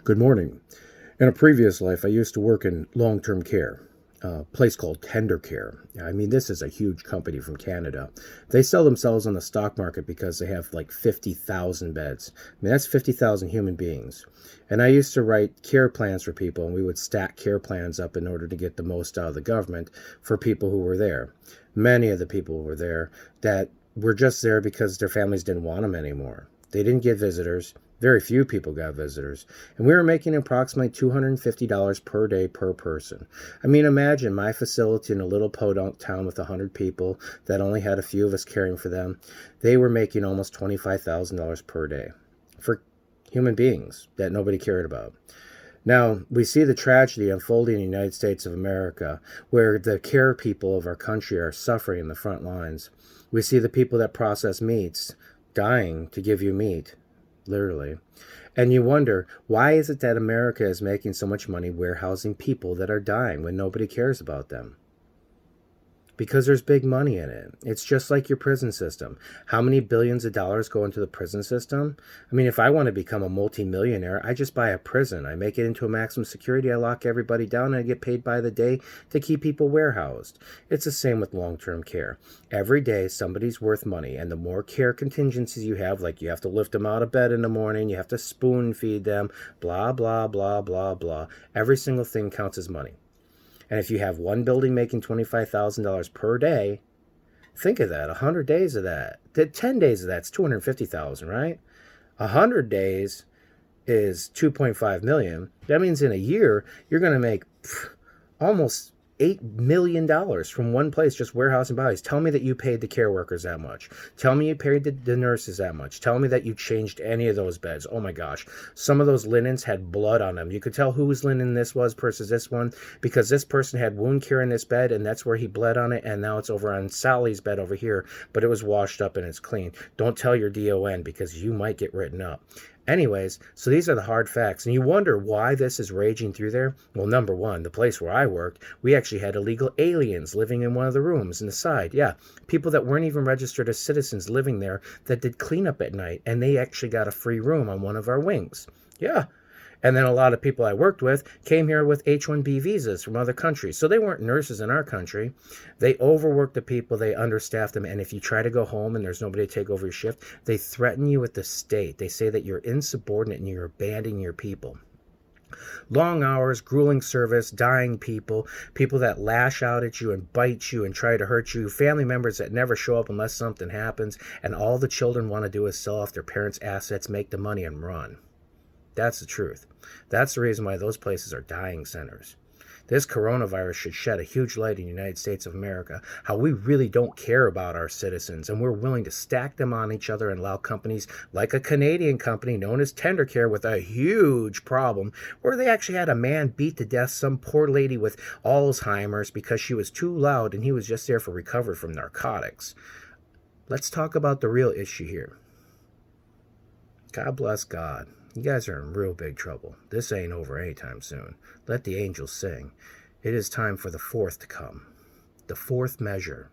Good morning. In a previous life, I used to work in long-term care, a place called Tender Care. I mean, this is a huge company from Canada. They sell themselves on the stock market because they have like 50,000 beds. I mean, that's 50,000 human beings. And I used to write care plans for people, and we would stack care plans up in order to get the most out of the government for people who were there. Many of the people were there that were just there because their families didn't want them anymore. They didn't get visitors. Very few people got visitors. And we were making approximately $250 per day per person. I mean, imagine my facility in a little podunk town with 100 people that only had a few of us caring for them. They were making almost $25,000 per day for human beings that nobody cared about. Now, we see the tragedy unfolding in the United States of America, where the care people of our country are suffering in the front lines. We see the people that process meats dying to give you meat, literally. And you wonder, why is it that America is making so much money warehousing people that are dying when nobody cares about them? Because there's big money in it. It's just like your prison system. How many billions of dollars go into the prison system? I mean, if I want to become a multimillionaire, I just buy a prison. I make it into a maximum security. I lock everybody down and I get paid by the day to keep people warehoused. It's the same with long-term care. Every day, somebody's worth money. And the more care contingencies you have, like you have to lift them out of bed in the morning, you have to spoon feed them, blah, blah, blah, blah, blah. Every single thing counts as money. And if you have one building making $25,000 per day, think of that, 100 days of that. 10 days of that's 250,000, right? 100 days is 2.5 million. That means in a year, you're going to make almost $8 million from one place just warehousing bodies. Tell me that you paid the care workers that much. Tell me you paid the nurses that much. Tell me that you changed any of those beds. Oh my gosh. Some of those linens had blood on them. You could tell whose linen this was versus this one because this person had wound care in this bed and that's where he bled on it, and now it's over on Sally's bed over here, but it was washed up and it's clean. Don't tell your DON because you might get written up. Anyways, so these are the hard facts. And you wonder why this is raging through there? Well, number one, the place where I worked, we actually had illegal aliens living in one of the rooms in the side. Yeah, people that weren't even registered as citizens living there that did cleanup at night, and they actually got a free room on one of our wings. Yeah. And then a lot of people I worked with came here with H-1B visas from other countries. So they weren't nurses in our country. They overworked the people, they understaffed them, and if you try to go home and there's nobody to take over your shift, they threaten you with the state. They say that you're insubordinate and you're abandoning your people. Long hours, grueling service, dying people, people that lash out at you and bite you and try to hurt you, family members that never show up unless something happens, and all the children want to do is sell off their parents' assets, make the money, and run. That's the truth. That's the reason why those places are dying centers. This coronavirus should shed a huge light in the United States of America, how we really don't care about our citizens, and we're willing to stack them on each other and allow companies like a Canadian company known as Tender Care with a huge problem, where they actually had a man beat to death some poor lady with Alzheimer's because she was too loud and he was just there for recovery from narcotics. Let's talk about the real issue here. God bless God. You guys are in real big trouble. This ain't over anytime soon. Let the angels sing. It is time for the fourth to come. The fourth measure.